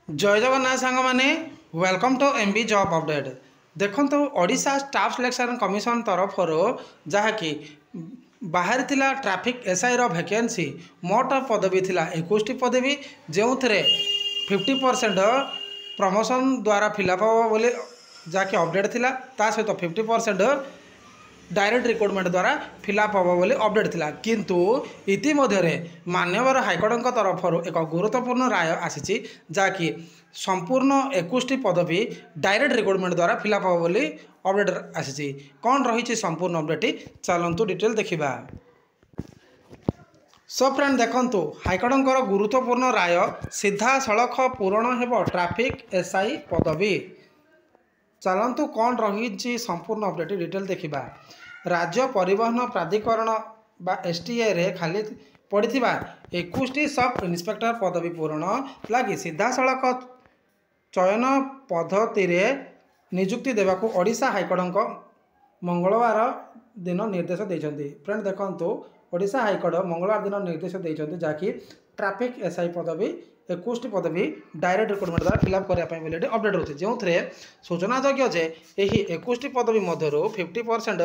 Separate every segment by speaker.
Speaker 1: जय जगन्नाथ सांग माने welcome to MB job update. देखो ओडिशा स्टाफ सिलेक्शन कमिशन तरफ जहाँकि बाहर थिला ट्रैफिक एसआई रो वैकेंसी मोट पदवी थिला 21 पदवी जो 50% प्रमोशन द्वारा फिलअप हो बोले जहाँकि अपडेट थिला ता सहित 50% डायरेक्ट रिक्रुटमेंट द्वारा फिलअप हम बोली अपडेट थिला किंतु इतिमध्य मान्यवर हाइकोर्ट तरफ एक गुरुत्वपूर्ण राय आसी जहाँकि संपूर्ण 21 पदवी डायरेक्ट रिक्रुटमेंट द्वारा फिलअप हम बोली अपडेट आसी कौन रही संपूर्ण अपडेट चलतु डिटेल देखा। सो फ्रेंड देखंतु हाइकोर्ट गुरुत्वपूर्ण राय सीधा सड़क पूरण हेब ट्रैफिक एसआई पदवी। चलतु कौन रही संपूर्ण अपडेट डिटेल देखा। राज्य परिवहन प्राधिकरण बा एसटीए रे खाली पड़ता 21 सब इन्स्पेक्टर पदवी पूरण लगी सीधा सड़क चयन पद्धति रे नियुक्ति देवाकू ओडिशा हाइकोर्ट मंगलवार दिन निर्देश देइछन्ति। फ्रेंड देखंतु ओडिशा हाइकोर्ट मंगलवार दिन निर्देश देइछन्ति जहाँकि ट्रैफिक एसआई पदवी 21 पदवी डायरेक्ट रिक्रुटमेंट द्वारा फिलअप करने अपडेट रोचे जो सूचनाजोग्य जे यही 21 पदवी मध्य 50%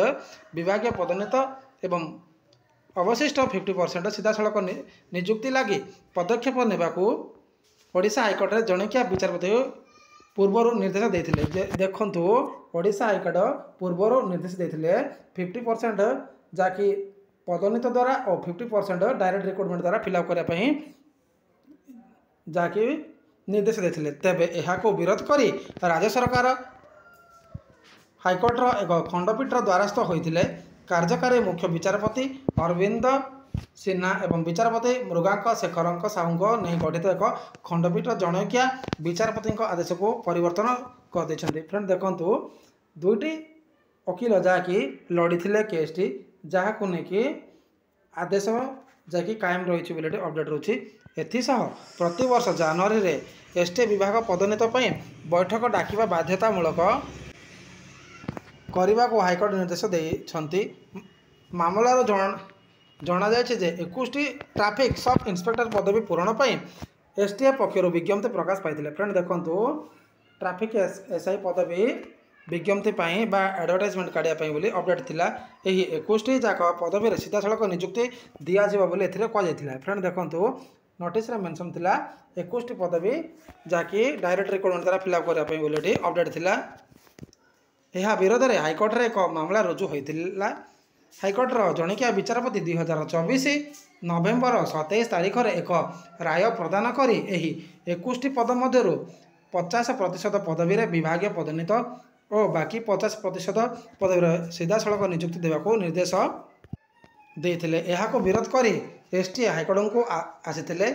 Speaker 1: विभाग पदोन्नत एवं अवशिष्ट 50% सीधा सड़क नियुक्ति लगी पदक्षेप नेबाकू ओडिशा हाइकोर्ट रे जणिकिया विचारपति पूर्वर निर्देश देते। देखंतु ओडिशा हाइकोर्ट पूर्वर निर्देश देते 50% जहाँकि पदोन्नत द्वारा और 50% डायरेक्ट रिक्रुटमेंट द्वारा फिलअप करने जहाँकि निर्देश देते। तेबे यहाको विरोध करी राज्य सरकार हाइकोर्टर एक खंडपीठर द्वारस्थ होते कार्यकारी मुख्य विचारपति अरविंद सिन्हा एवं विचारपति मृगांक शेखर साहू नहीं गठित एक खंडपीठ जनैकिया विचारपति आदेश को परिवर्तन कर देछन्ति। फ्रेंड देखंतु दुईटी वकील जहाँकि लड़ी केसटी जहाँ नहीं आदेश जहाँकि कायम रही बोले अपडेट रोची। एथिसह प्रतिवर्ष जनवरी रे एसटी विभाग पदोन्नत बैठक डाकिबा बाध्यतामूलक करने को हाइकोर्ट निर्देश देइछन्ति। मामलार जना जायछि जे 21 ट्रैफिक सब इन्स्पेक्टर पदवी पूरण एसटीएफ पक्षर विज्ञप्ति प्रकाश पाई। फ्रेंड देखंतु ट्रैफिक एसआई पदवी विज्ञप्ति बा एडवर्टाइजमेंट काढ़ापी बोली अपडेट थिला यही 21 जाक पदवी सीधा सड़क नियुक्ति दिज्व बोली कहुला। फ्रेंड देखंतु नोटिस मेंशन थिला 21 पदवी जहाँकि डायरेक्ट रिक्रुटमेंट द्वारा फिलअप करने बोली अपडेट थिला। यह विरोध में हाइकोर्ट रे एक मामला रुजु होता। हाइकोर्टर जणिकिया विचारपति 2024 नवेम्बर 27 तारीख में एक राय प्रदान करी एही 21 पद मध्य 50% पदवी विभाग पदोन्नत और बाकी 50% पदवी सीधा सड़क नियुक्ति देवाक निर्देश देते। यह विरोध करी एसटीए हाइकोर्ट को आसीथिले।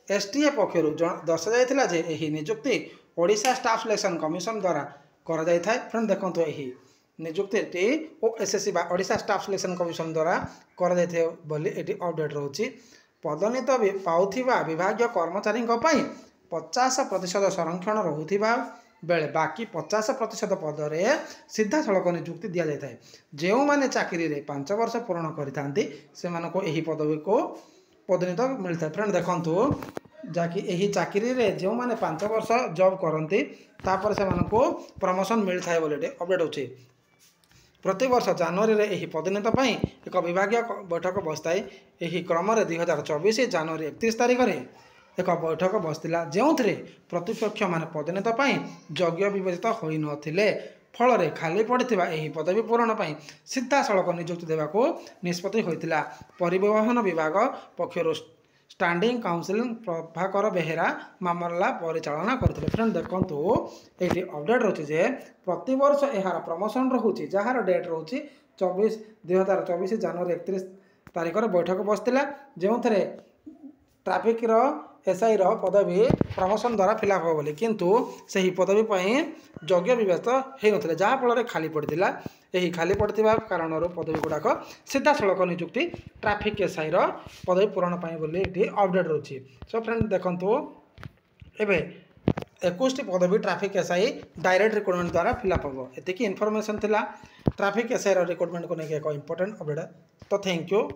Speaker 1: एसटीए पक्षर दर्शा जाइथिला जे एही नियुक्ति ओडिशा स्टाफ सिलेक्शन कमिशन द्वारा करा जाय थाए। फ्रेंड देखंतु एही नियुक्ति ओएसएससी बा ओडिशा स्टाफ सिलेक्शन कमिशन द्वारा करा जाय थाए बोली एटी अपडेट रहउची। पदोन्नत पाउथिबा विभागीय कर्मचारी 50% संरक्षण रहुथिबा बेले बाकी 50% पदरे सीधा सड़क नियुक्ति दि जाए। जो मैंने चाकरी रे 5 वर्ष पूर्ण करथांती सेमानको को यही पदवी को पदोन्नत मिलता है। फ्रेंड देखंतु जहाँकि यही चाकरी रे जो मैंने 5 वर्ष जॉब करती तापर से प्रमोशन मिलता है बोले अपडेट होची। प्रति वर्ष जनवरी रे यही पदोन्नत एक विभागीय बैठक बसताए। यही क्रम 2024 जनवरी 31 तारीख में एक बैठक बसला जो प्रतिपक्ष माने पदोन्नत योग्य विवेचित हो नथिले फल खाली पड़ता यही पदवी पूरण सीधा सड़क नियुक्ति देवाक निष्पत्ति होता। परिवहन विभाग पक्षर स्टैंडिंग काउंसिल प्रभाकर बेहेरा मामला परिचालना करते। फ्रेंड देखंतु ये अपडेट रोचे प्रतिवर्ष यार प्रमोशन रोचे जार डेट रोचे 2024 जनवरी 31 तारीख में बैठक बसला जो ट्रैफिक एसआई पदवी प्रमोशन द्वारा फिलअप हो बोली किंतु सही पदवी योग्य विवेचित हो ना जहाँफल खाली पड़ता यही खाली पड़ता कारण पदवी गुड़ाक सीधा सड़क नियुक्ति ट्रैफिक एसआई पदवी पूरण बोली ये अपडेट रोची। सो फ्रेंड देखंतु एबे 21 पदवी ट्रैफिक एसआई डायरेक्ट रिक्रुटमेंट द्वारा फिलअप हो एतिकी इनफॉरमेशन थिला ट्रैफिक एसआई रिक्रुटमेंट को लेकर एक इंपोर्टेंट अपडेट। तो थैंक यू।